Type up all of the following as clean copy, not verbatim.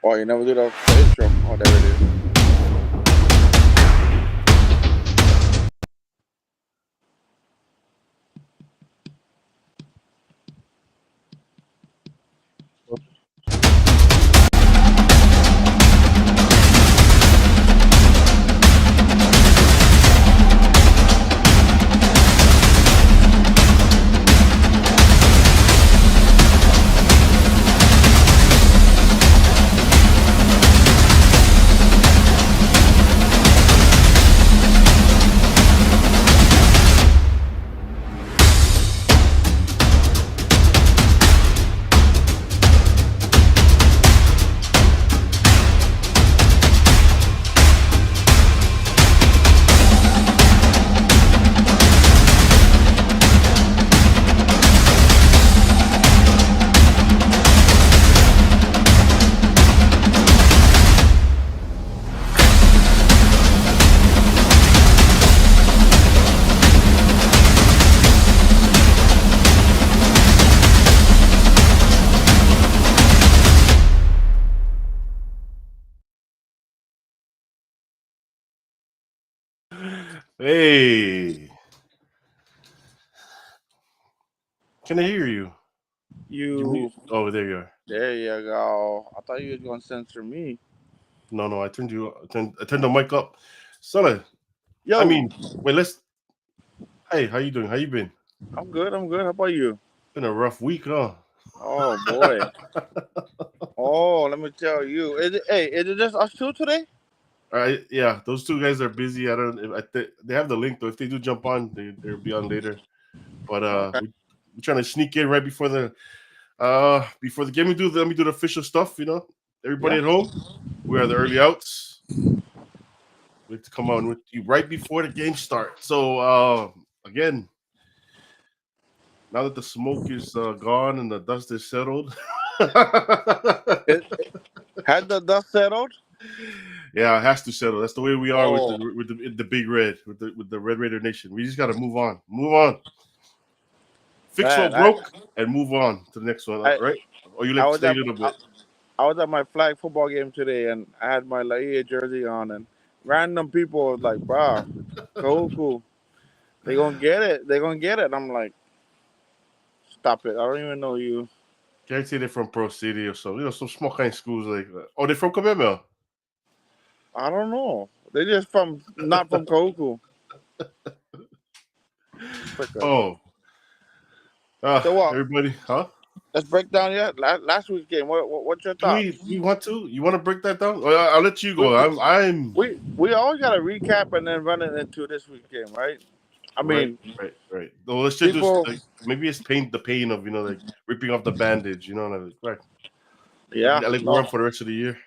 Oh, you never do the intro. Oh, there it is. Hey, can I hear you? You You, mute? Oh, there you are. there you go. I thought you was gonna censor me. No, I turned the mic up. Son, I Yo, mean, wait, let's. Hey, how you doing? How you been? I'm good. I'm good. How about you? Been a rough week, huh? Oh boy. Oh, let me tell you. Is it just us two today? All right, yeah, those two guys are busy. I don't. They have the link though. If they do jump on, they'll be on later. But Okay. we're trying to sneak in right before the game. Let me do the official stuff. Everybody Yeah. at home. We are the early outs. We have to come on with you right before the game starts. So again, now that the smoke is gone and the dust is settled, It had the dust settled. yeah, it has to settle. That's the way we are with Oh, the big red with the Red Raider Nation. We just got to move on, fix man. what broke, and move on to the next one. I, Right? Or you I like to was stay a at little I, bit? I was at my flag football game today, and I had my Laia jersey on, and random people was like, "Wow, cool. They gonna get it. They gonna get it." And I'm like, "Stop it! I don't even know you." Can't say they're from Pro City or so. Some small kind of schools like. Oh, they're from Kabemel. I don't know. They just from not from Kahuku. Fricka. Oh, So what? everybody, huh? Let's break down last week's game. What's your Do we thoughts? we want to? You want to break that down? I'll let you We go. I'm we always gotta recap and then run it into this week's game, right? I right, mean, right. Well, let's just people. like maybe it's the pain of like ripping off the bandage. Like, right. Yeah, I like we're no, on for the rest of the year.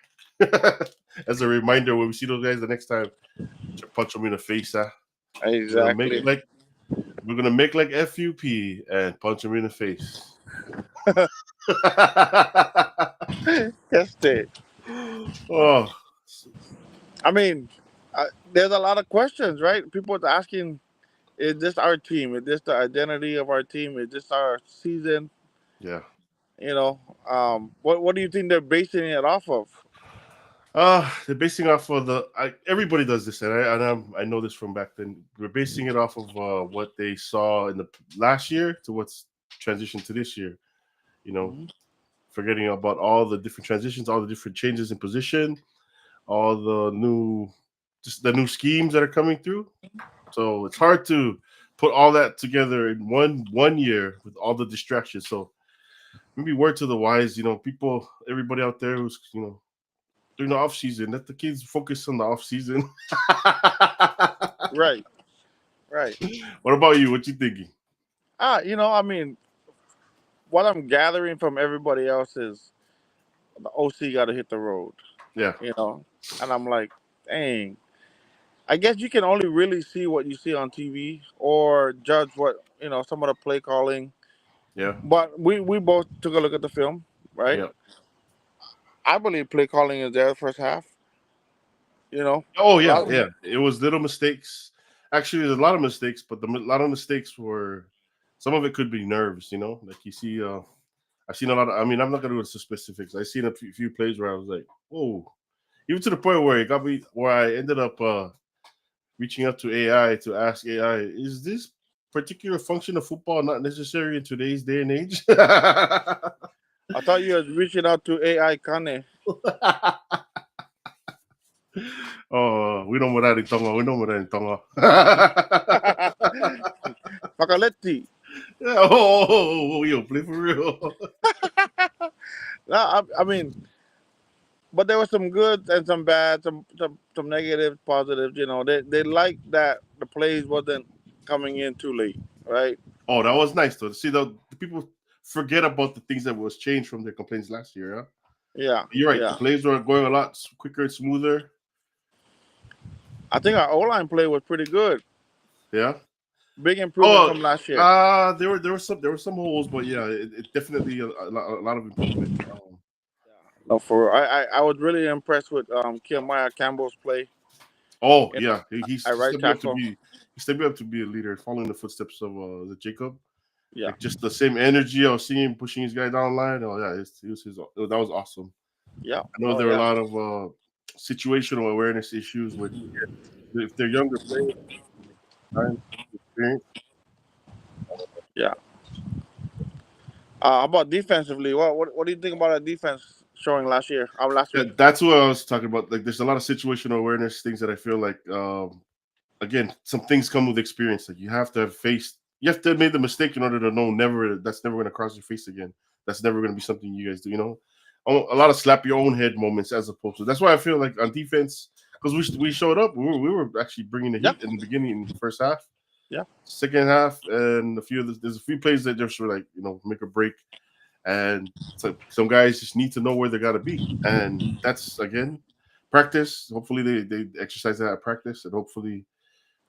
As a reminder, when we see those guys the next time, to punch them in the face. Huh? We're gonna make exactly. like we're gonna make like FUP and punch them in the face. Yes, they. Oh, I mean, there's a lot of questions, right? People are asking, "Is this our team? Is this the identity of our team? Is this our season?" yeah. You know, what do you think they're basing it off of? They're basing off of everybody does this, I know this from back then. We're basing it off of what they saw in the last year to what's transitioned to this year. You know, Hmm. forgetting about all the different transitions, all the different changes in position, all just the new schemes that are coming through. So it's hard to put all that together in one year with all the distractions. So maybe word to the wise, everybody out there who's during the off season. Let the kids focus on the off season. Right, right. What about you? What you thinking? I mean, what I'm gathering from everybody else is the OC got to hit the road. Yeah, You know, and I'm like, dang. I guess you can only really see what you see on TV or judge what some of the play calling. yeah, But we both took a look at the film, right? yeah. I believe play calling is there the first half. You know, Oh a yeah, lot yeah. of It was little mistakes. Actually, there's a lot of mistakes, but a lot of mistakes were. Some of it could be nerves. Like you see, I've seen a lot of. I mean, I'm not gonna go into specifics. I've seen a few plays where I was like, "Whoa!" Even to the point where it got me where I ended up reaching out to AI to ask AI, "Is this particular function of football not necessary in today's day and age?" I thought you were reaching out to AI Kane. Oh, we know what that in Tonga. We know what that in Tonga. Pakaletti. Oh, yo, play for real. No, I mean, but there was some good and some bad, some negative, positives. You know, they like that the plays wasn't coming in too late, right? Oh, that was nice though. See, the people forget about the things that was changed from their complaints last year. Huh? Yeah, You're right. The yeah. plays were going a lot quicker and smoother. I think our O line play was pretty good. Yeah. Big improvement Oh, from last year. there were some holes, but yeah, it definitely a lot of improvement. No, I was really impressed with Kiyamaya Campbell's play Oh in, yeah, he's at right stepping up to tackle. be he's stepping up to be a leader, following the footsteps of the Jacob. Yeah, Like just the same energy I was seeing him pushing his guy down the line. Oh yeah, it was his. That was awesome. yeah. I know Oh there are a yeah, lot of situational awareness issues with if they're younger players, time, experience. yeah. How about defensively? What do you think about our defense showing last year? Last week. That's what I was talking about. Like, there's a lot of situational awareness things that I feel like, again, some things come with experience. Like, you have to have made the mistake in order to know that's never going to cross your face again. That's never going to be something you guys do. A lot of slap your own head moments as opposed to. That's why I feel like on defense, because we showed up, we were actually bringing the Yeah, heat in the beginning in the first half. yeah, Second half, and there's a few plays that just were like make or break, and so some guys just need to know where they got to be, and that's again practice. Hopefully they exercise that at practice, and hopefully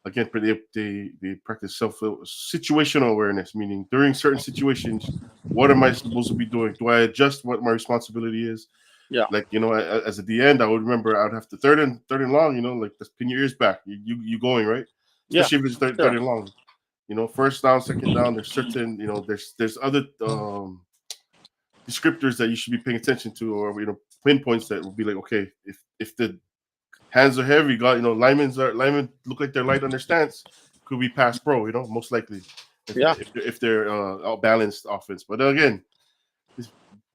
again they practice situational awareness, meaning during certain situations, what am I supposed to be doing? Do I adjust what my responsibility is? yeah, Like as at the end, I would remember I'd have to third and long. Like just pin your ears back. You going right, yeah. especially if it's third Sure. and long. First down, second down. There's certain there's other descriptors that you should be paying attention to, or pinpoints that will be like, okay, if the hands are heavy, got linemen look like they're light on their stance, could be pass pro, most likely Yeah, if they're out balanced offense. But again,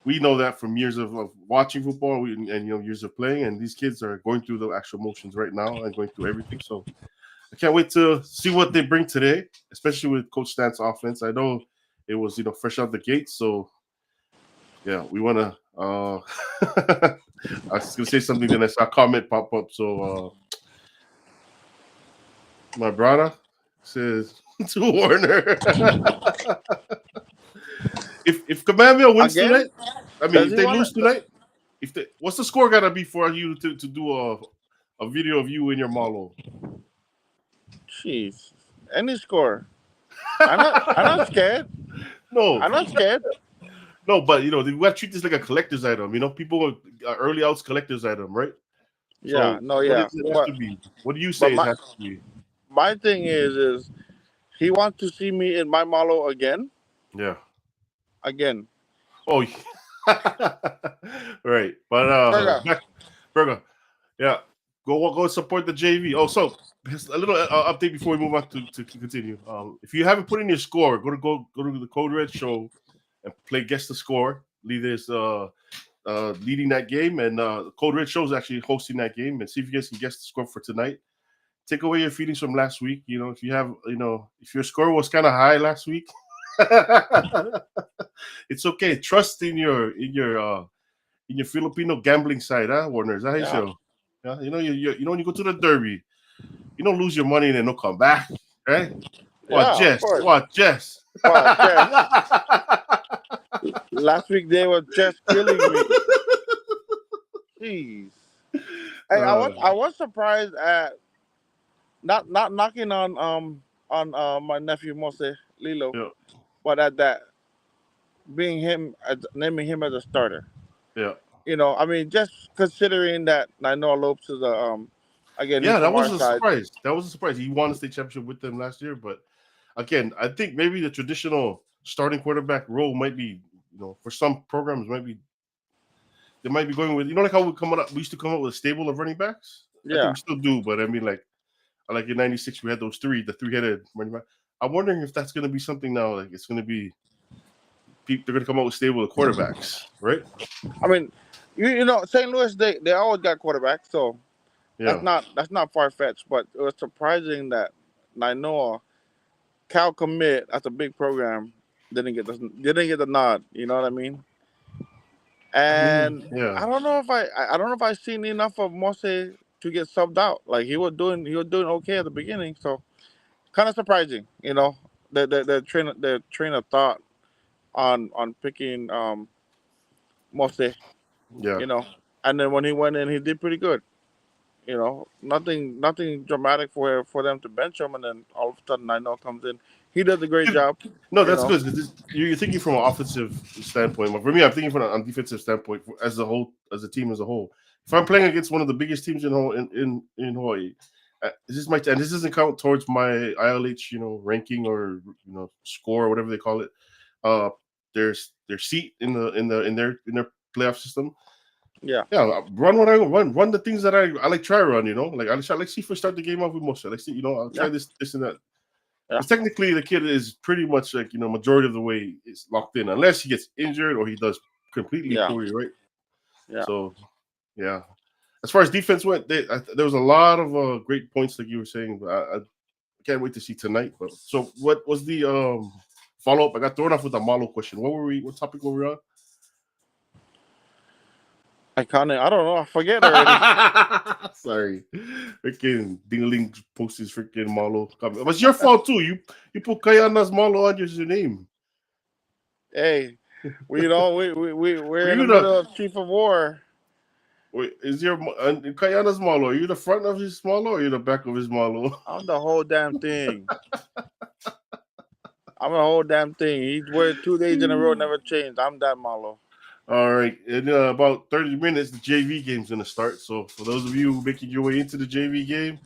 we know that from years of watching football and years of playing, and these kids are going through the actual motions right now and going through everything. So I can't wait to see what they bring today, especially with Coach Stan's offense. I know it was fresh out the gate, so yeah, we want to. I was gonna say something, then I saw a comment pop up. So my brother says to Warner, if Kamanville wins again. tonight, I mean, Does if he they want lose to? tonight, what's the score gotta be for you to do a video of you in your malo? Jeez, any score. I'm not scared. No, I'm not scared. no, but we gotta treat this like a collector's item. People early outs collector's item, right? Yeah, So no, what yeah. does it have to be? What do you But say it has to be? my thing is he wants to see me in my malo again, Yeah. again. Oh, right. But Burger. Burger, yeah, go support the JV. Oh, so just a little update before we move on to continue. If you haven't put in your score, go to the Code Red show and play guess the score. Leader is leading that game, and Code Red show is actually hosting that game, and see if you guys can guess the score for tonight. Take away your feelings from last week. If you have, if your score was kind of high last week. It's okay. Trust in your Filipino gambling side, huh, Warner? Is that how you Yeah, show? Yeah, when you go to the derby, you don't lose your money and then don't come back, right? What, yeah, of Jess? course. What, Jess? Wow, Jess. Last week they were just killing me. Jeez. Hey, I was surprised at not knocking on my nephew Mose Lilo, yeah, but at that naming him as a starter. yeah, I mean, just considering that I know Lopes is again he's yeah. That from our was a side. surprise. That was a surprise. He won the state championship with them last year, but again, I think maybe the traditional starting quarterback role might be for some programs they might be going with like how we used to come up with a stable of running backs. I think Yeah. we still do, but I mean like in '96 we had the three-headed running back. I'm wondering if that's going to be something now. Like it's going to be they're going to come up with stable of quarterbacks, right? I mean, St. Louis they always got quarterbacks, so Yeah. that's not far fetched. But it was surprising that Nainoa Cal commit. That's a big program. Didn't get the nod. You know what I mean? I mean, And yeah. I don't know if I seen enough of Mose to get subbed out. Like he was doing okay at the beginning. So kind of surprising. The train of thought on picking Mose. Yeah. You know, and then when he went in, he did pretty good. Nothing dramatic for them to bench him, and then all of a sudden I know comes in. He does a great job. No, You that's know, good. 'Cause you're thinking from an offensive standpoint. But for me, I'm thinking from a defensive standpoint as a whole, as a team as a whole. If I'm playing against one of the biggest teams in Hawaii, and this doesn't count towards my ILH, ranking or score or whatever they call it. Uh, their seat in their playoff system. yeah, Yeah, run what I run the things that I like try run. Like I like see if we start the game off with Moshe. Like see, I'll yeah, try this and that. yeah, Because technically, the kid is pretty much like majority of the way is locked in, unless he gets injured or he does completely yeah, poorly, right? yeah. So, yeah. As far as defense went, there was a lot of great points, like you were saying. But I can't wait to see tonight. But so, what was the follow up? I got thrown off with a Malo question. What were we? What topic were we on? I don't know. I forget already. Sorry, freaking Dingling posts his freaking Malo. It was your fault too. You put Kayana's Malo on your name. Hey, we're Were in the you the middle of Chief of War. Wait, is your Kayana's Malo? Are you the front of his Malo or are you the back of his Malo? I'm the whole damn thing. I'm the whole damn thing. He's wear 2 days in a row, never changed. I'm that Malo. All right, in about 30 minutes, the JV game's gonna start. So for those of you making your way into the JV game,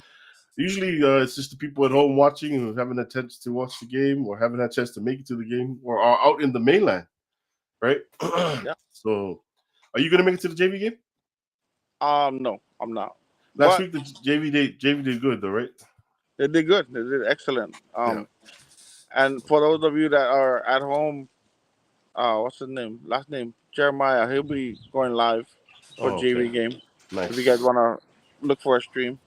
usually it's just the people at home watching who haven't had a chance to watch the game or haven't had a chance to make it to the game or are out in the mainland, right? Yeah. So, are you gonna make it to the JV game? No, I'm not. Last But week the JV did good though, right? they did good. They did excellent. Yeah. And for those of you that are at home, what's his name? Last name Jeremiah. He'll be going live for Oh, okay. JV game. If you guys Nice. wanna look for a stream.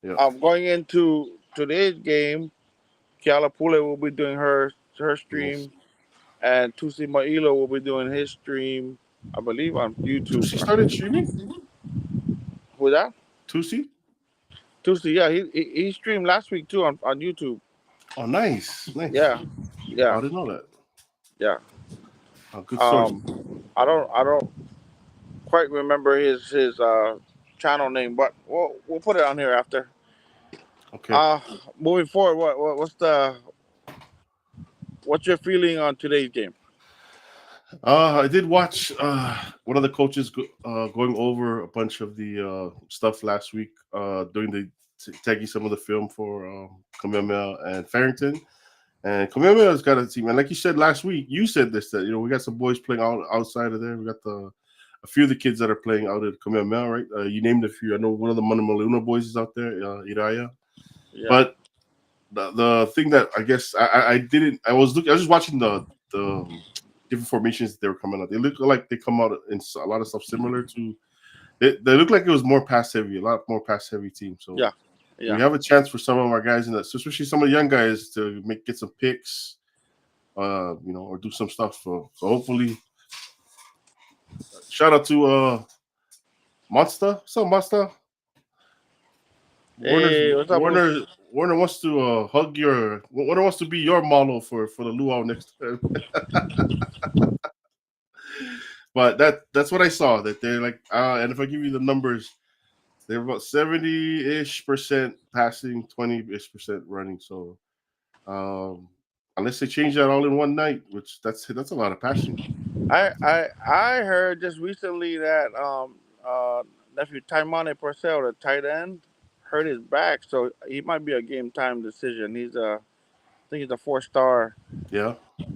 Yeah. Going into today's game, Kiala Pule will be doing her Nice. stream, and Tusi Mailo will be doing his stream. I believe on YouTube. Tusi started streaming. Who that? Tusi. Tusi, yeah, he streamed last week too on YouTube. Oh, nice, nice. Yeah, yeah, I didn't know that. yeah. Oh, good source. I don't quite remember his channel name, but we'll put it on here after. Okay. Moving forward, what's your feeling on today's game? I did watch one of the coaches going over a bunch of the stuff last week during taking some of the film for Kamehameha and Farrington. And Kamehameha's got a team. And like you said last week, you said this, that, we got some boys playing outside of there. We got a few of the kids that are playing out at Kamehameha, right? You named a few. I know one of the Manamaluna boys is out there, Iraya. Yeah, But the thing that I guess I didn't, I was just watching the different formations they were coming out. They look like they come out in a lot of stuff similar to. They look like it was more pass heavy, a lot more pass heavy team. So yeah, we yeah. have a chance for some of our guys in that, especially some of the young guys, to get some picks, or do some stuff. So hopefully, shout out to Monster. What's up, Monster? Hey, what's up, Bush? Warner wants to Warner wants to be your model for the luau next time. But that's what I saw, that they're like and if I give you the numbers, they're about 70-ish% passing, 20-ish% running. So unless they change that all in one night, which that's a lot of passing. I heard just recently that nephew Taimane Purcell, the tight end, hurt his back, so he might be a game time decision. think he's a 4-star. Yeah.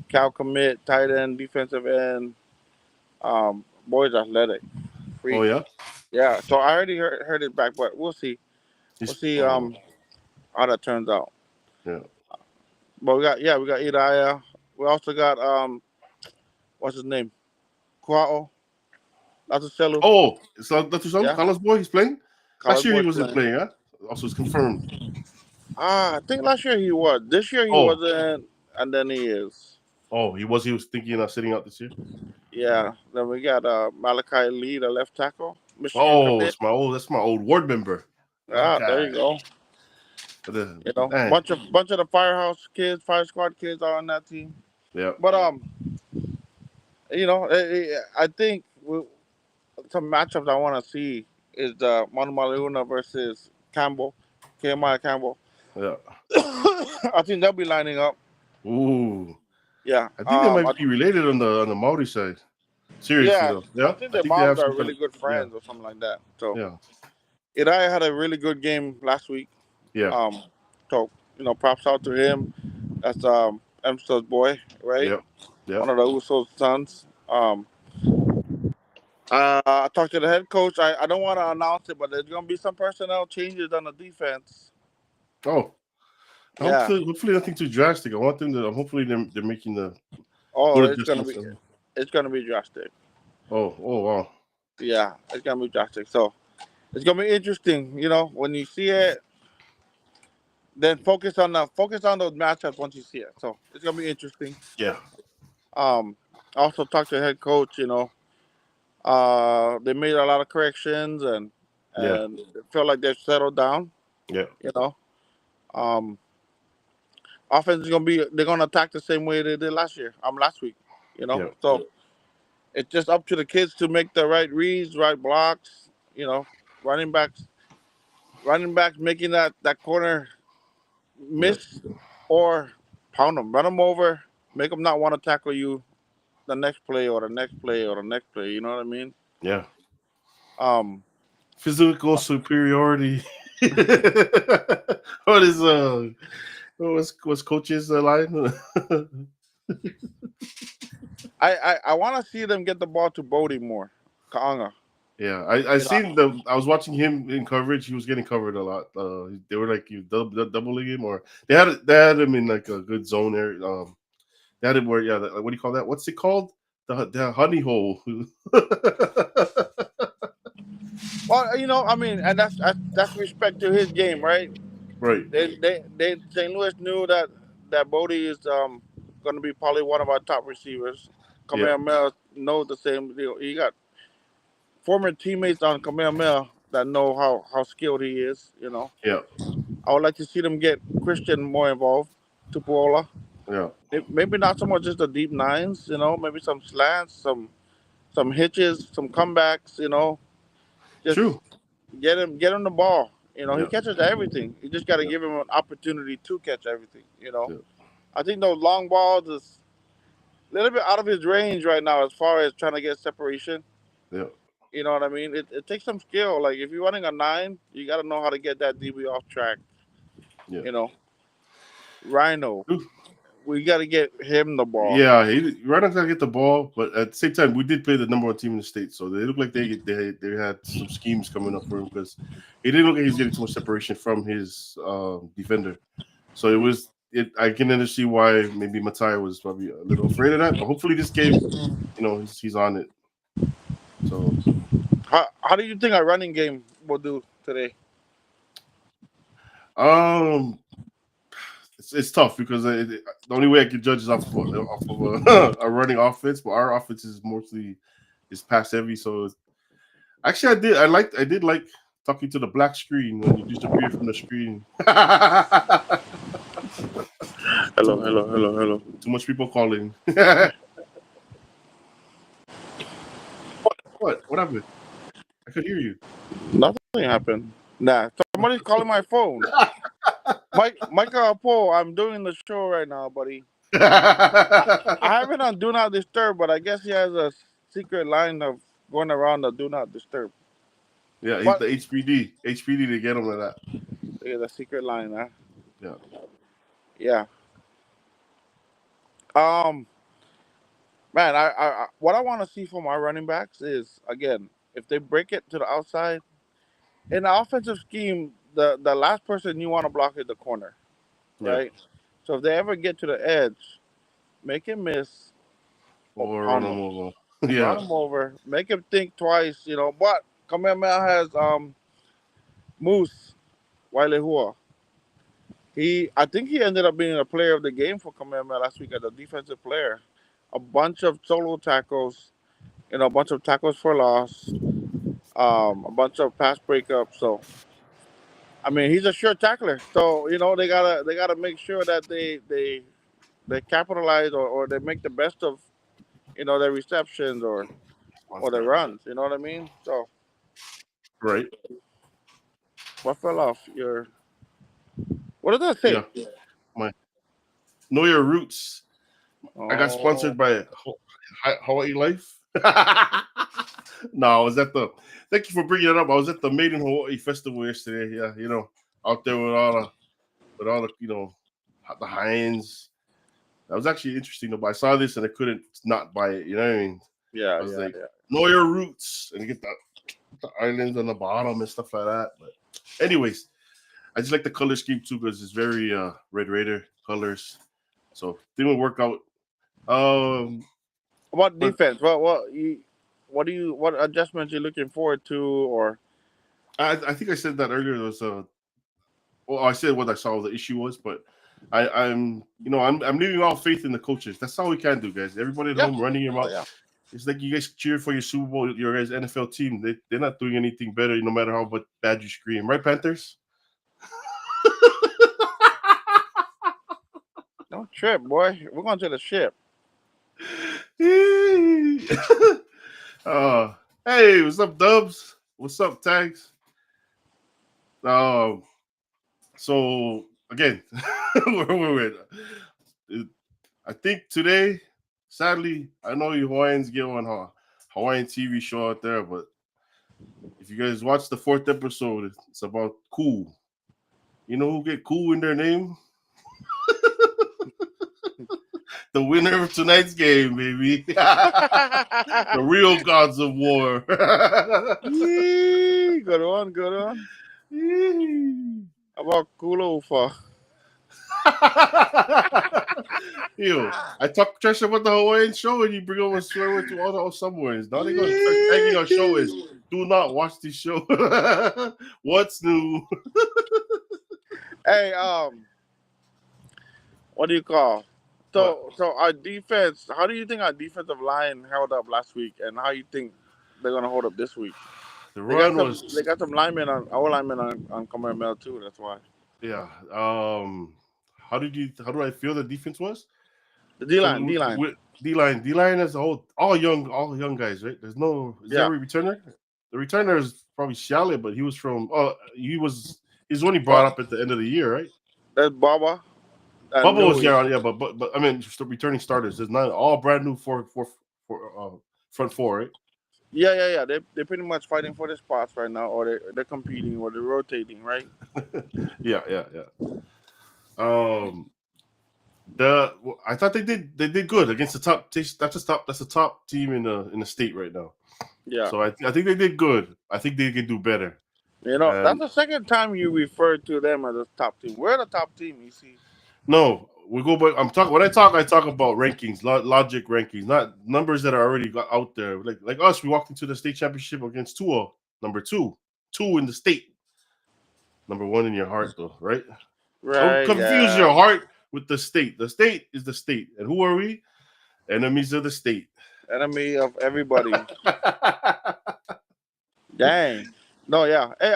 Cal commit, tight end, defensive end. Boy's athletic, Oh freak. yeah. Yeah. So I already heard it back, but we'll see. We'll He's see oh how that turns out. yeah. But we got Iriah. We also got what's his name? Kuao. Latuselu. Oh, it's not that's his son, Yeah. Carlos Boy. He's playing. Last College year he boys wasn't playing. playing. Huh? Also, it's confirmed. I think last year he was. This year he Oh, wasn't, and then he is. oh, he was. He was thinking of sitting out this year. Yeah. Then we got Malachi Lee, the left tackle, Michigan Oh, commit. it's my old. That's my old ward member. My Ah, there guy. you go. Man. Bunch of the Firehouse kids, Fire Squad kids are on that team. Yeah. But I think some matchups I want to see is the Monumaluna versus Campbell, KMI Campbell. Yeah. I think they'll be lining up. Ooh. Yeah. I think they might be related on the Maori side. Seriously Yeah. though. I Yeah. think I their think they moms have are some kind really of good yeah. friends or something like that. So Yeah. Iriah had a really good game last week. Yeah. Um, so props out to him. That's Emster's boy, right? Yep. Yep. One of the Usos' sons. I talked to the head coach. I don't want to announce it, but there's gonna be some personnel changes on the defense. Oh. Yeah. Hopefully nothing too drastic. I want them to hopefully they're making the Oh, good adjustments. it's gonna be drastic. Oh wow. Yeah, it's gonna be drastic. So it's gonna be interesting. When you see it, then focus on those matchups once you see it. So it's gonna be interesting. Yeah. I also talked to the head coach. They made a lot of corrections Yeah. and it felt like they've settled down. Yeah. You know, um, offense is gonna be they're gonna attack the same way they did last week. Yeah. So it's just up to the kids to make the right reads, right blocks. Running backs, running backs making that corner Yeah. miss or pound them, run them over, make them not want to tackle you the next play or the next play or the next play. You know what I mean? Yeah. Um, Physical superiority. What is what's coach's line? I want to see them get the ball to Bodie more, Kaanga. Yeah, I seen I was watching him in coverage. He was getting covered a lot. They were like you doubling him, or they had him in like a good zone area. They had him where what do you call that? What's it called? The honey hole. Well, I mean, and that's respect to his game, right? Right. They St. Louis knew that Bodie is going to be probably one of our top receivers. Yeah. Kamehameha knows the same deal. He got former teammates on Kamehameha that know how skilled he is. Yeah. I would like to see them get Christian more involved. Tupuola. Yeah. Maybe not so much just the deep nines. Maybe some slants, some hitches, some comebacks. Just True. get him the ball. He Yeah. catches everything. You just got to Yeah. give him an opportunity to catch everything. Yeah. I think those long balls is a little bit out of his range right now as far as trying to get separation. Yeah. You know what I mean? It takes some skill. Like if you're running a 9, you got to know how to get that DB off track. Yeah. Rhino, we got to get him the ball. Yeah, right now gotta get the ball, but at the same time, we did play the number one team in the state, so they look like they had some schemes coming up for him because he didn't look like he was getting too much separation from his defender. So I can understand why maybe Matai was probably a little afraid of that. But hopefully, this game, he's on it. So, how do you think our running game will do today? It's tough because the only way I can judge is off of a running offense, but our offense is mostly pass heavy. So actually, I did like talking to the black screen when you disappear from the screen. Hello. Too much people calling. What happened? I could hear you. Nothing happened. Nah, somebody's calling my phone. Michael Paul, I'm doing the show right now, buddy. I have it on Do Not Disturb, but I guess he has a secret line of going around the Do Not Disturb. Yeah, he's the HPD. HPD to get him like that. Yeah, the secret line, huh? Yeah. Yeah. Um, man, what I want to see from our running backs is again if they break it to the outside in the offensive scheme, the last person you want to block is the corner, Yeah. right? So if they ever get to the edge, make him miss Or run on them them, over. run Yeah. him over, make him think twice, you know. But Kamehameha has Moose Wailehua. I think he ended up being a player of the game for Kamehameha last week as a defensive player. A bunch of solo tackles, you know, a bunch of tackles for loss, a bunch of pass breakups. So I mean, he's a sure tackler. So you know they gotta make sure that they capitalize or they make the best of their receptions One or their step. runs. You know what I mean? So Right. what fell off your? What does that Yeah. say? My Know Your Roots. I got Oh, sponsored by Hawaii Life. No, I was at the. Thank you for bringing it up. I was at the Made in Hawaii festival yesterday. Yeah, out there with all the the Heinz. That was actually interesting. Though, I saw this and I couldn't not buy it. You know what I mean? yeah, I was yeah, like, yeah. know your roots and get the islands on the bottom and stuff like that. But anyways, I just like the color scheme too because it's very Red Raider colors. So didn't work out. Um, What but defense? What adjustments you looking forward to or? I think I said that earlier. There was well, I said what I saw the issue was, but I'm leaving all faith in the coaches. That's all we can do, guys. Everybody at Yeah. home running your Oh mouth. yeah. It's like you guys cheer for your Super Bowl, your guys' NFL team. They're not doing anything better, no matter how bad you scream, right, Panthers? Don't trip, boy. We're going to the ship. uh, hey, what's up, Dubs? What's up, Tags? Um, so again, where I think today, sadly, I know you Hawaiians get on Hawaiian TV show out there, but if you guys watch the fourth episode, it's about cool. You know who get cool in their name? The winner of tonight's game, baby. The real gods of war. Yee, good one, good one. How about Kula Ufa? Yo, I talk trash about the Hawaiian show and you bring over swear word to all the Samoans. Now they're gonna start tagging our show as Yee. do not watch this show. What's new? Hey, what do you call? What? So our defense. How do you think our defensive line held up last week, and how you think they're gonna hold up this week? The They got run some. was They got some linemen on our linemen on Command too. That's why yeah. How do I feel the defense was? the D line, So D line. with D line as a whole, all young guys, right? Is there Yeah. a returner? The returner is probably Shale, but he was from he's only brought Well, up at the end of the year, right? that's Baba and Bubba was Nui. yeah, but I mean just the returning starters. There's not all brand new for front four, right? Yeah, yeah, yeah. They're pretty much fighting for the spots right now, or they're competing, or they're rotating, right? Yeah. Um, the I thought they did good against the top. That's the top team in the state right now. Yeah. So I think they did good. I think they can do better. You know, that's And the second time you referred to them as a top team. We're the top team, you see. no, we go back. I'm talking when I talk about rankings, logic rankings, not numbers that are already out there. Like us, we walked into the state championship against Tua, number two in the state, number one in your heart, though, right? Don't Right, confuse your yeah. heart with the state. The state is the state, and who are we? Enemies of the state. Enemy of everybody. Dang. No, yeah. Hey,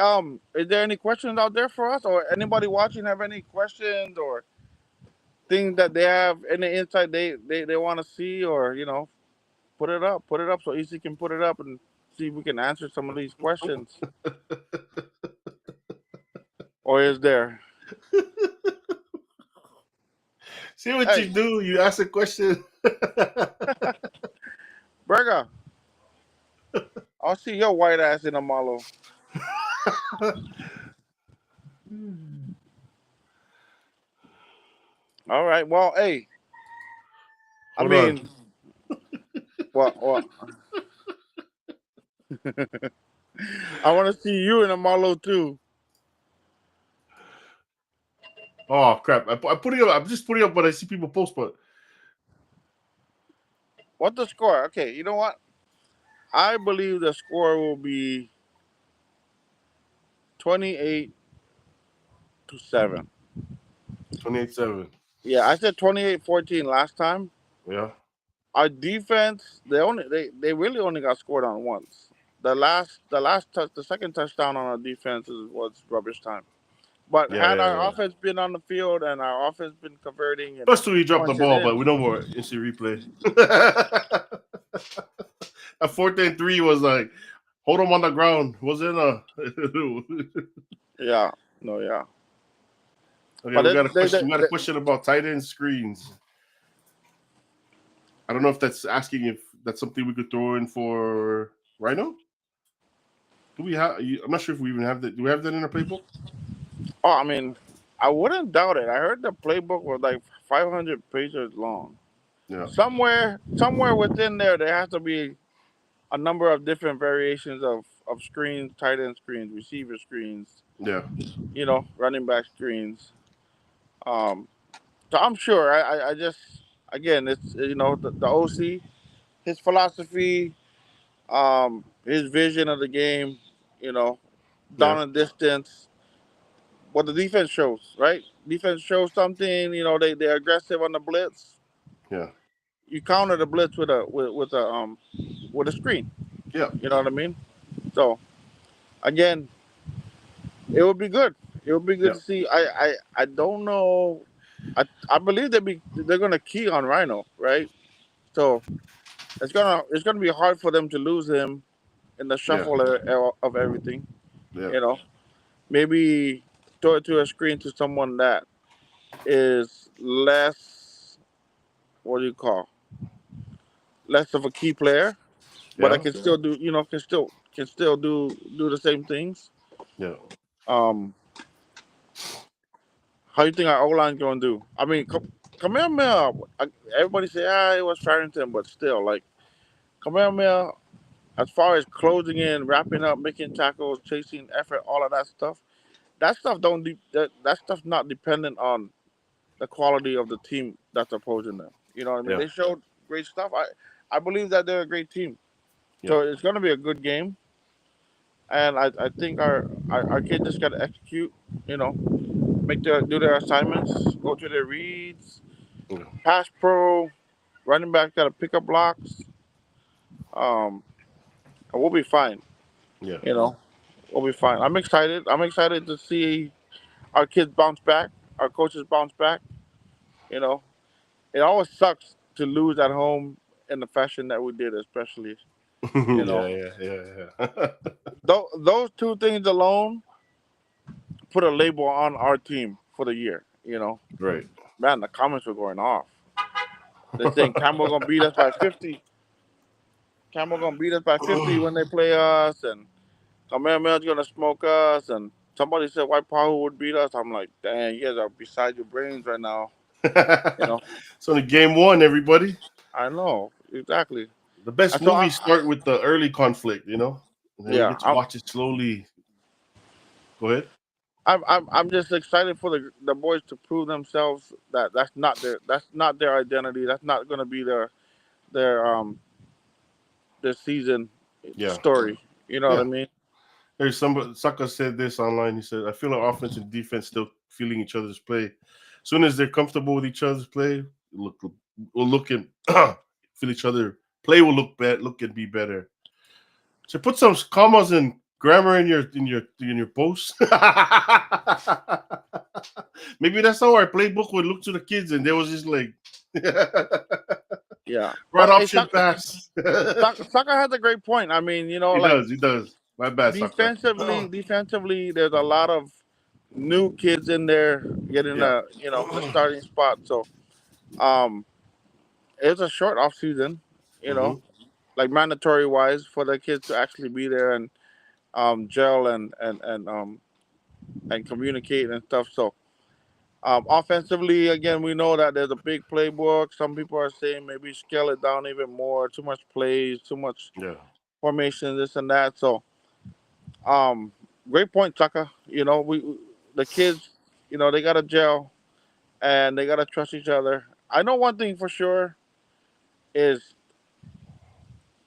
is there any questions out there for us, or anybody watching have any questions or things that they have any insight they want to see, or put it up so Easy can put it up and see if we can answer some of these questions. Or is there? See what Hey, you do? You ask a question. Berga, I'll see your white ass in a malo. All right. Well, hey, I Hold on. mean, what? I want to see you in a Marlowe too. Oh crap! I'm putting up. I'm just putting up what I see people post, but What's the score? Okay, you know what? I believe the score will be 28-7. 28-7. Yeah, I said 28-14 last time. Yeah. Our defense, they really only got scored on once. The second touchdown on our defense was rubbish time. But Yeah, had yeah, our yeah. offense been on the field and our offense been converting and Plus two, he dropped the punching ball, but in, we know more instant replay. A 4th and 3 was like, hold him on the ground. Wasn't a. yeah, no, yeah. Okay, But we got a question. We got a question about tight end screens. I don't know if that's asking if that's something we could throw in for Rhino. Do we have? I'm not sure if we even have that. Do we have that in our playbook? oh, I mean, I wouldn't doubt it. I heard the playbook was like 500 pages long. Yeah, Somewhere within there has to be a number of different variations of screens, tight end screens, receiver screens, yeah, running back screens. Um, so I'm sure. I just again, it's the OC, his philosophy, his vision of the game, you know, yeah, down and distance. What the defense shows, right? Defense shows something. They're aggressive on the blitz. yeah, You counter the blitz with a screen. yeah, You know what I mean? So again, it would be good. It would be good yeah. to see. I don't know. I believe they're gonna key on Rhino, right? So it's gonna be hard for them to lose him in the Yeah, shuffle of everything. yeah, You know, maybe throw it to a screen to someone that is less, what do you call, less of a key player, but I yeah, can still do can still do the same things. yeah. Um, how you think our O line gonna do? I mean, Kamehameha. Everybody say it was Farrington, but still, like Kamehameha, as far as closing in, wrapping up, making tackles, chasing effort, all of that stuff. That stuff don't that stuff not dependent on the quality of the team that's opposing them. You know what I mean? Yeah, They showed great stuff. I believe that they're a great team. yeah. So it's gonna be a good game, and I think our kids just gotta execute. You know, do their assignments, go to their reads, Yeah. pass pro, running back gotta pick up blocks. Um, and we'll be fine. Yeah. You know, we'll be fine. I'm excited. I'm excited to see our kids bounce back, our coaches bounce back. You know, it always sucks to lose at home in the fashion that we did, especially. You Yeah, know, yeah, yeah, yeah. those two things alone put a label on our team for the year. Right. Man, the comments were going off. They're saying Campbell gonna beat us by 50. Campbell gonna beat us by 50 when they play us, and Kamehameha's gonna smoke us. And somebody said White Power would beat us. I'm like, dang, you guys are beside your brains right now. You know, It's only game one, everybody. I know exactly. The best And so movies start with the early conflict, and then we yeah, get to watch it slowly. Go ahead. I'm just excited for the boys to prove themselves that that's not their identity. That's not gonna be their season Yeah. story. You know what I Yeah. mean? There's somebody, Saka said this online. He said, I feel like offense and defense still feeling each other's play. As soon as they're comfortable with each other's play, we'll look and feel each other. Play will look and be better. So put some commas and grammar in your posts. Maybe that's how our playbook would look to the kids, and they was just like Yeah. right But hey, option pass. Saka has a great point. I mean, He like does. He does. My bad, Saka. defensively, there's a lot of new kids in there getting Yeah. the starting spot. So, um, it's a short off season, you Hmm. know, like mandatory wise for the kids to actually be there and gel and communicate and stuff. So, Offensively, again, we know that there's a big playbook. Some people are saying maybe scale it down even more. Too much plays, too much Yeah. formation, this and that. So, um, great point, Chaka. The kids, they got to gel and they got to trust each other. I know one thing for sure is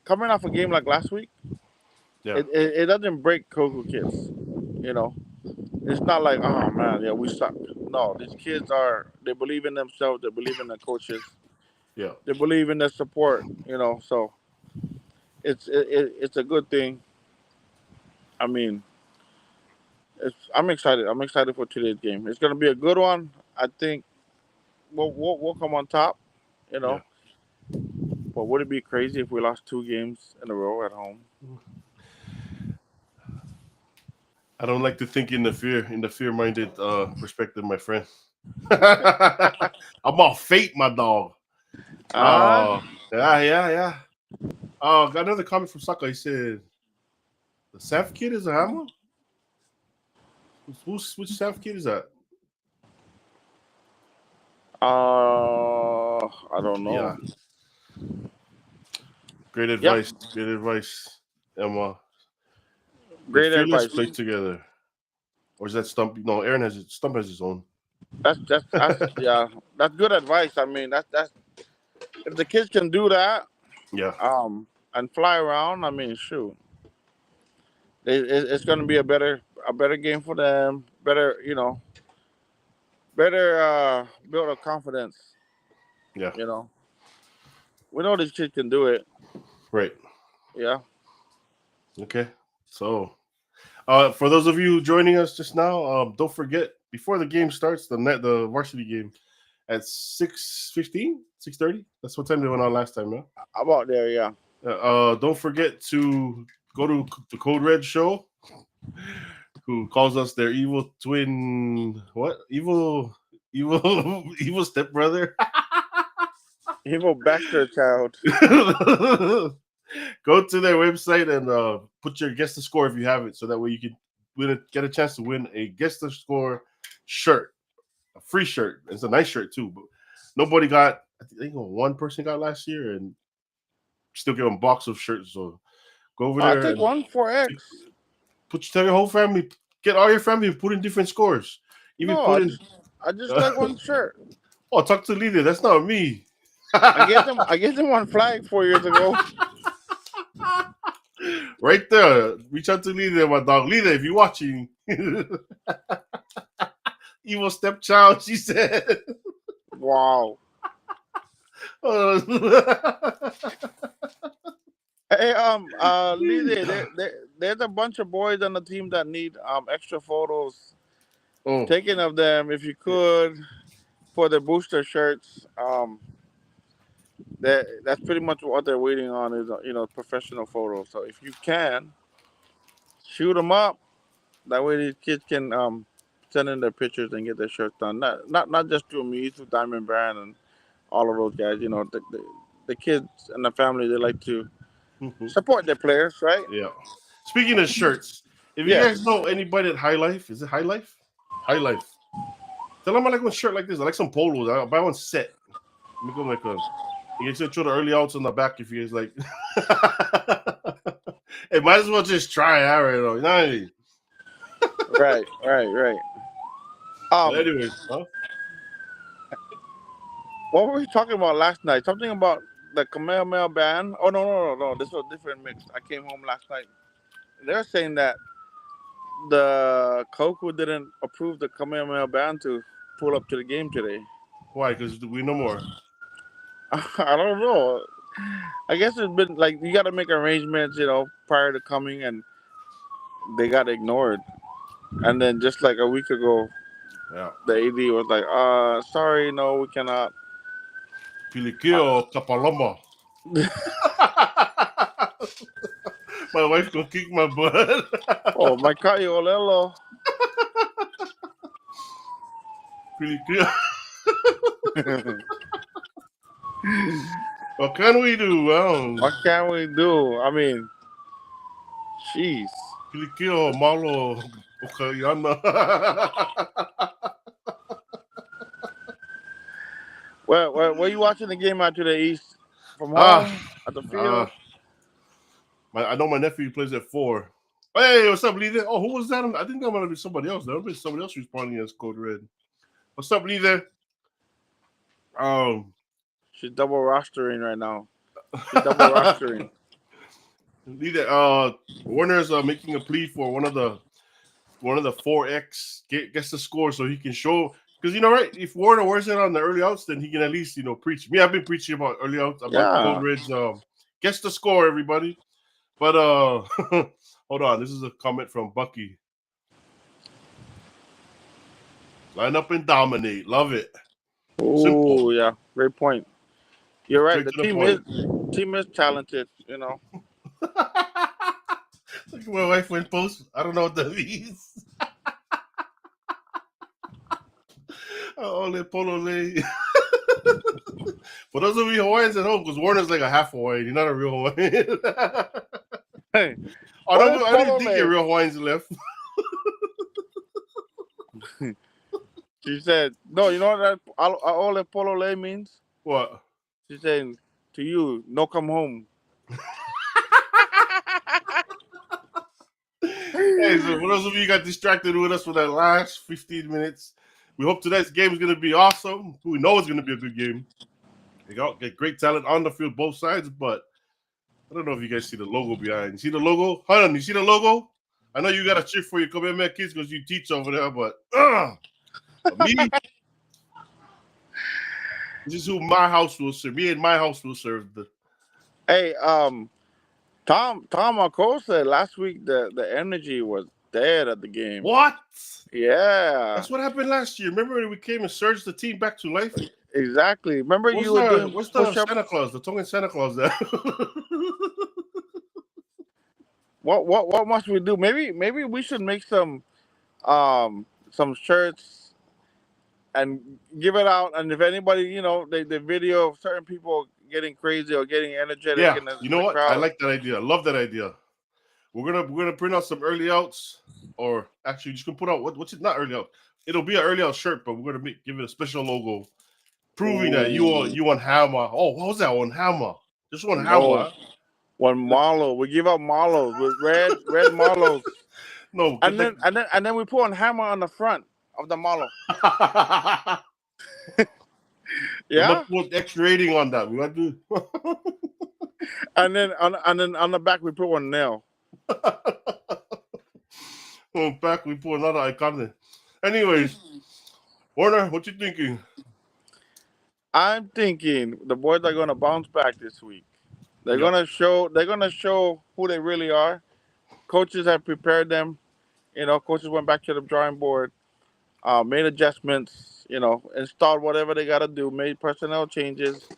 coming off a game like last week, Yeah. it doesn't break Kogu kids. You know, it's not like, oh man, yeah, we suck. No, these kids they believe in themselves, they believe in their coaches, Yeah. they believe in their support. So it's a good thing. I mean, I'm excited. I'm excited for today's game. It's gonna be a good one. I think we'll come on top. You Yeah. know, but would it be crazy if we lost 2 games in a row at home? I don't like to think in the fear-minded perspective, my friend. I'm off fate, my dog. Uh Yeah. Got another comment from Saka. He said, "The Saf kid is a hammer." Which Saf kid is that? I don't know. Yeah, great Yep, advice. Great advice, Emma. The great fearless advice. play together, or is that Stump? No, Aaron has it. Stump has his own. That's yeah. That's good advice. I mean, that's if the kids can do that, Yeah, and fly around. I mean, shoot, it's going to be a better game for them. Better build of confidence. yeah. You know, we know these kids can do it. Right. Yeah. Okay. So, for those of you joining us just now, don't forget before the game starts, the varsity game at 6:15, 6:30. That's what time they went on last time, yeah. About there. Yeah. Don't forget to go to the Code Red Show, who calls us their evil twin. What evil stepbrother? Evil bastard child. Go to their website and put your guess the score if you have it, so that way you can get a chance to win a guess the score shirt, a free shirt. It's a nice shirt too, but nobody got. I think one person got last year, and still give them a box of shirts. So go over I there take and one for take, X. tell your whole family, get all your family, put in different scores. Even No, put in. I just like one shirt. Oh, talk to leader. That's not me. I gave them one flag 4 years ago. Right there. Reach out to leader, my dog. Leader, if you're watching. Evil stepchild, she said. Wow. Uh, Hey, Lizzie, there's a bunch of boys on the team that need extra photos oh, taken of them, if you could, for the booster shirts. That's pretty much what they're waiting on is professional photos. So if you can shoot them up, that way these kids can send in their pictures and get their shirts done. Not just through me, through Diamond Brand and all of those guys. The kids and the family, they like to mhm. support their players, right? Yeah. Speaking of shirts, if you Yes. guys know anybody at High Life, is it High Life? High Life. Tell them I like one shirt like this. I like some polos. I'll buy one set. Make them like a. You can throw the early outs on the back if you guys like. Hey, might as well just try it out, you know. You know what I mean? Right. But Um, anyways, huh? what were we talking about last night? Something about the Kamehameha ban. Oh no. This was a different mix. I came home last night. They're saying that the Koku didn't approve the Kamehameha ban to pull up to the game today. Why? Because we know more. I don't know. I guess it's been like you got to make arrangements, prior to coming, and they got ignored. And then just like a week ago, Yeah. the AD was like, sorry, no, we cannot." Pilikio Kapaloma. My wife gonna kick my butt. Oh, my Kayo Olelo. Pilikio. What can we do? What can we do? I mean, jeez. Pilikio Malo Okayana. Where you watching the game at today, East? From Ah, home at the uh, field? I know my nephew plays at 4. Hey, what's up, Lee? Oh, who was that? I think that might have been somebody else. There might have been somebody else responding as Code Red. What's up, Lee? She's double rostering right now. She's double rostering. Lee, Warner's making a plea for one of the 4X gets the score so he can show, because right, if Warner wears it on the early outs, then he can at least preach. Me, I've been preaching about early outs, about Code Yeah. Red's gets the score, everybody. But hold on, this is a comment from Bucky. Line up and dominate, love it. Oh yeah, great point. You're right. Straight The to the team is talented. Look at my wife went post. I don't know what that means. Ole polole. For those of you Hawaiians at home, because Warner's like a half Hawaiian, you're not a real Hawaiian. Hey, I didn't think you're real Hawaiians left. She said, "No, you know what that ole polole means?" What? She's saying to you, "No, come home." Hey, so for those of you who got distracted with us for that last 15 minutes, we hope today's game is going to be awesome. We know it's going to be a good game. They get great talent on the field, both sides, but I don't know if you guys see the logo behind. You see the logo? Hold on, you see the logo? I know you got a cheer for your Kamehameha kids because you teach over there, but me, this is who my house will serve. Me and my house will serve. Hey, Tom Marco said last week the energy was dead at the game. What? Yeah, That's what happened last year. Remember when we came and surged the team back to life? exactly. Remember you were doing what's the push-ups? Santa Claus, the Tongan Santa Claus there? What must we do? Maybe we should make some shirts and give it out. And if anybody, the video of certain people getting crazy or getting energetic Yeah, in the, you know what? crowd. I like that idea. I love that idea. We're gonna print out some early outs, or actually just gonna put out what's it? Not early out. It'll be an early out shirt, but we're gonna give it a special logo, proving that you want Hammer. Oh, what was that one? Hammer. Just one Hammer. One Marlow. We give out Marlows with red Marlows. No, and then we put on Hammer on the front of the Marlow. Yeah. Put extra rating on that. We got to. and then on the back we put one nail. On back we put another icon. Anyways, Warner, what you thinking? I'm thinking the boys are gonna bounce back this week. They're gonna show who they really are. Coaches have prepared them. Coaches went back to the drawing board, made adjustments, installed whatever they gotta do, made personnel changes,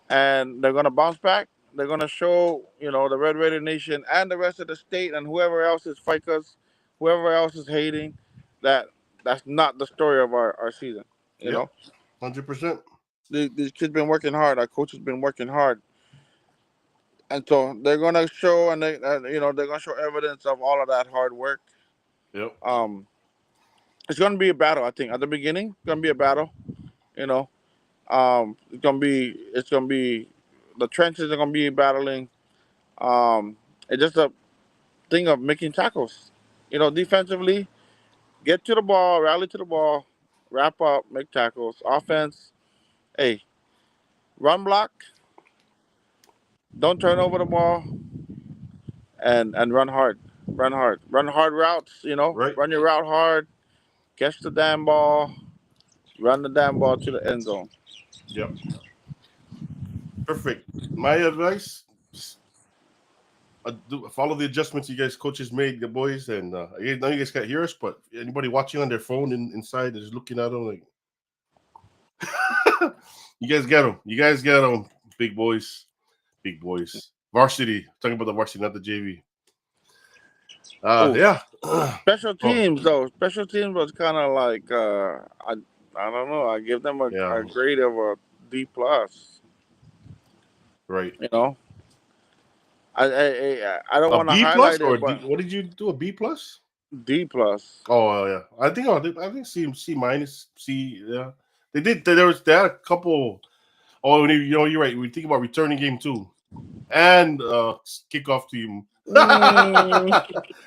and they're gonna bounce back. They're gonna show, the Red Raider Nation and the rest of the state and whoever else is ficus, whoever else is hating, that's not the story of our season. You know, 100%. These kids been working hard. Our coach has been working hard, and so they're gonna show, and they're gonna show evidence of all of that hard work. Yep. It's gonna be a battle. I think at the beginning, it's gonna be a battle. It's gonna be the trenches are gonna be battling. It's just a thing of making tackles. Defensively, get to the ball, rally to the ball, wrap up, make tackles. Offense, hey, run block, don't turn over the ball, and run hard, run hard routes. Right. Run your route hard, catch the damn ball, run the damn ball to the end zone. Yep. Perfect. My advice: follow the adjustments you guys coaches made, the boys, and now you guys can't hear us, but anybody watching on their phone inside is looking at them like, you guys get them. You guys get them, big boys. Varsity. Talking about the varsity, not the JV. Yeah. Special teams though. Special teams was kind of like I don't know. I give them a grade of a D plus. Right. I don't want to highlight it. But what did you do? A B plus? D plus. Oh yeah. I think C minus, C. Yeah. They did. They had a couple. Oh, you're right. We think about returning game too, and kickoff team. Mm,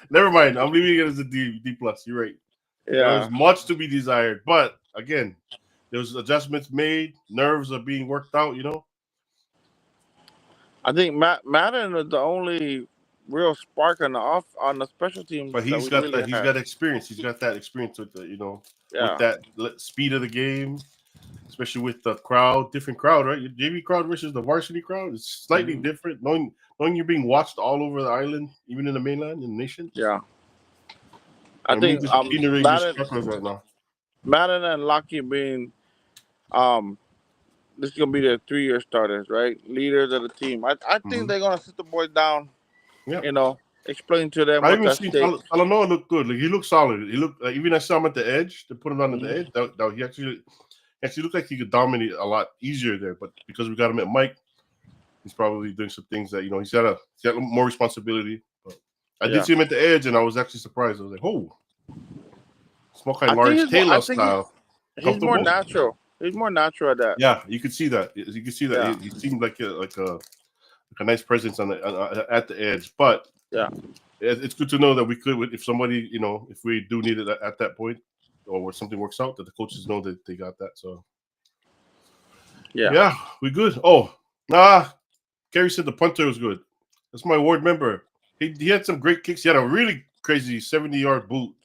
Never mind. I'm leaving it as a D plus. You're right. There was yeah, much to be desired, but again, there was adjustments made. Nerves are being worked out. I think Madden is the only real spark on the special teams But that he's we got really that. He's have. got experience. He's got that experience with with Yeah. that speed of the game, especially with the crowd, different crowd, right? Your JV crowd versus the varsity crowd is slightly Hmm. different. Knowing you're being watched all over the island, even in the mainland, in the nation. Yeah. I And me think just ignoring just Madden, struggles right now. Madden and Lucky being um this is gonna be the 3 year starters, right? Leaders of the team. I think Hmm. they're gonna sit the boys down, Yeah. you know, explain to them I what's even at seen stake. Talanoa look good. Like he looked solid. He looked like even I saw him at the edge. They put him down at the Hmm. edge. That he actually looked like he could dominate a lot easier there. But because we got him at Mike, he's probably doing some things that he's got more responsibility. But I did Yeah. see him at the edge, and I was actually surprised. I was like, oh, smoke like I think Lawrence I Taylor think style, he's more comfortable. natural. He's more natural at that. Yeah, you could see that. You could see that Yeah. he seemed like a nice presence at the edge. But Yeah. it's good to know that we could, if somebody, if we do need it at that point, or where something works out, that the coaches know that they got that. So Yeah. yeah, we good. Oh, Kerry said the punter was good. That's my ward member. He had some great kicks. He had a really crazy 70-yard boot,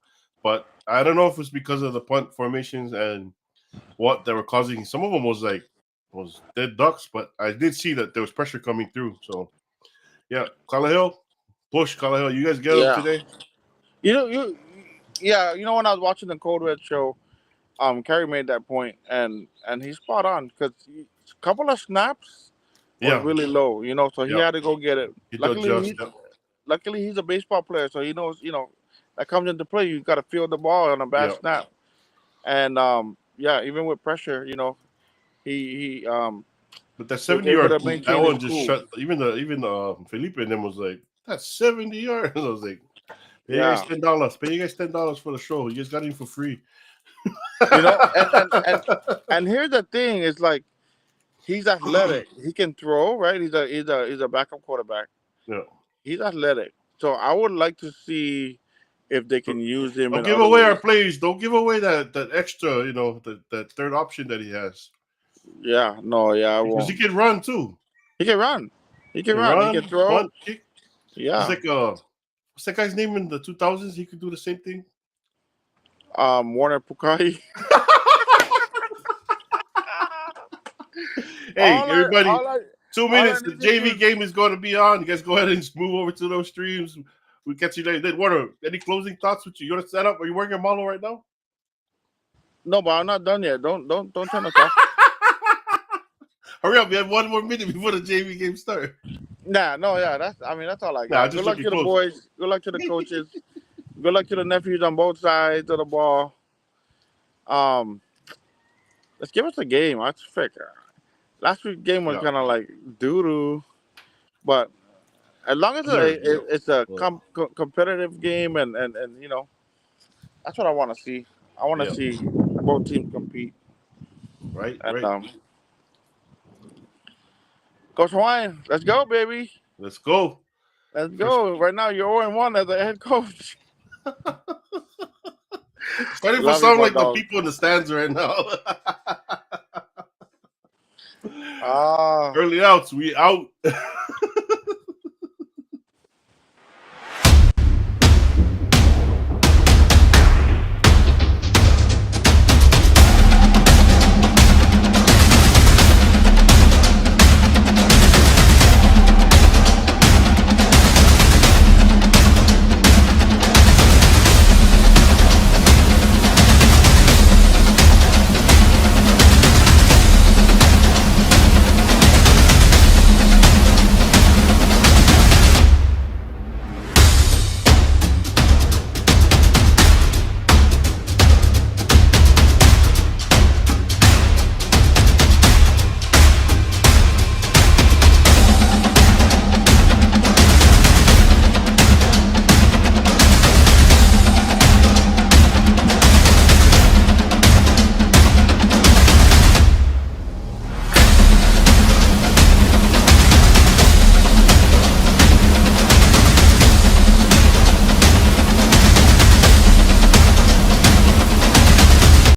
but I don't know if it's because of the punt formations and what they were causing. Some of them was dead ducks, but I did see that there was pressure coming through. So yeah, Callahell, push Callahell. You guys get up Yeah. today? Yeah, when I was watching the Code Red show, Kerry made that point, and he's spot on because a couple of snaps was Yeah, really low, so he yeah. had to go get it. He to Luckily, adjust. he, Yeah, luckily he's a baseball player, so he knows, that comes into play. You got to feel the ball on a bad yeah. snap, and yeah, even with pressure, he But that was able 70-yard to boot, that maintain his one just cool. shut. Even Felipe and them was like, that's 70 yards. I was like, pay you guys Yeah, $10. Pay you guys $10 for the show. You guys got him for free. and here's the thing: is like he's athletic. He can throw, right? He's a backup quarterback. Yeah. He's athletic. So I would like to see if they can use him Don't in give other away our ways. plays. Don't give away that extra, that third option that he has. Yeah, no, yeah, I Because he won't. can run too. He can run. He He can can run. He can run, throw. punt, kick. He's Yeah. like what's that guy's name in the 2000s? He could do the same thing. Warner Pukai. Hey, all I, everybody, all I, 2 all I minutes. The need to do JV is game is going to be on. You guys go ahead and move over to those streams. We catch you later. Then, Warner, any closing thoughts with you? You want to set up? Are you wearing your model right now? no, but I'm not done yet. Don't turn us off. Hurry up. We have 1 more minute before the JV game starts. Nah, no, yeah, that's all I Nah, got. just Good luck looking to the close. boys. Good luck to the coaches. Good luck to the nephews on both sides of the ball. Um, let's give us a game. That's fair. Last week's game was Yeah. kind of like doo doo, but as long as it's a competitive game and that's what I want to see. I want to Yeah. see both teams compete. Right. And Coach Hawaiian, let's go, baby. Let's go. Let's go. Right now, you're 0-1 as a head coach. Starting to Love you, sound my like the dog. people in the stands right now. Ah. Early outs, we out.